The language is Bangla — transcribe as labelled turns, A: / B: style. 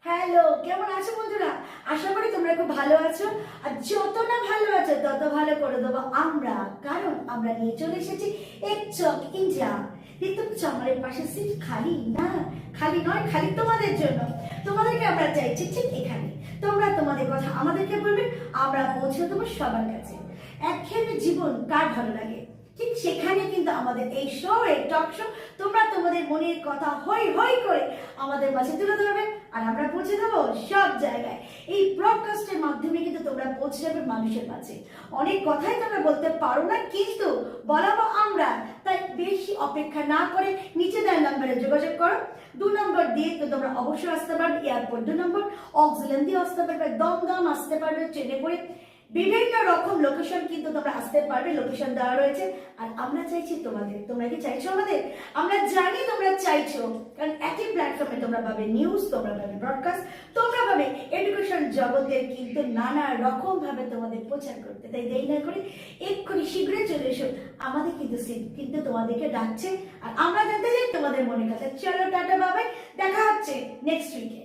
A: হ্যালো, কেমন আছো বন্ধুরা? আশা করি তোমরা খুব ভালো আছো। আর যত না ভালো আছো তত ভালো করে দেবো আমরা, কারণ আমরা নিয়ে চলে এসেছি একচক ইন্ডিয়া। দেখতে পাচ্ছ আমাদের পাশে সিট খালি না, খালি নয়, খালি তোমাদের জন্য। তোমাদেরকে আমরা চাইছি ঠিক এখানে। তোমরা তোমাদের কথা আমাদেরকে বলবে, আমরা পৌঁছে দেবো সবার কাছে। একঘেয়েমি জীবন কার ভালো লাগে? ঠিক সেখানে কিন্তু আমাদের এই শো, এই টক শো, তোমরা তোমাদের মনের কথা হই হই করে আমাদের মাঝে তুলে ধরবে, আর আমরা পৌঁছে দেবো সব জায়গায়। এই ব্রডকাস্টের মাধ্যমে কিন্তু তোমরা পৌঁছে যাবে মানুষের কাছে। অনেক কথাই তোমরা বলতে পারো না, কিন্তু বলাবো আমরা। তাই বেশি অপেক্ষা না করে নিচে দেওয়া নাম্বারে যোগাযোগ করো। 2 নম্বর দিয়ে তো তোমরা অবশ্যই আসতে পারবে এয়ারপোর্ট, 2 নম্বর অক্সিজেন দিয়ে আসতে পারবে, দমদম আসতে পারবে ট্রেনে করে। বিভিন্ন রকম লোকেশন কিন্তু তোমরা আসতে পারবে, লোকেশন দেওয়া রয়েছে। আর আমরা চাইছি তোমাদের, তোমরা কি চাইছো আমাদের? আমরা জানি তোমরা চাইছো, কারণ একই প্ল্যাটফর্মে তোমরা পাবে নিউজ, তোমরা পাবে ব্রডকাস্ট, তোমরা পাবে এডুকেশন জগতের কিন্তু নানা রকম ভাবে তোমাদের প্রচার করতে। তাই দেরি না করে এক্ষুনি শীঘ্রই চলে এসো। আমাদের কিন্তু সিট কিন্তু তোমাদেরকে ডাকছে, আর আমরা জানতে চাই তোমাদের মনে কথা। চলো টাটা, বাবাই, দেখা হচ্ছে নেক্সট উইকে।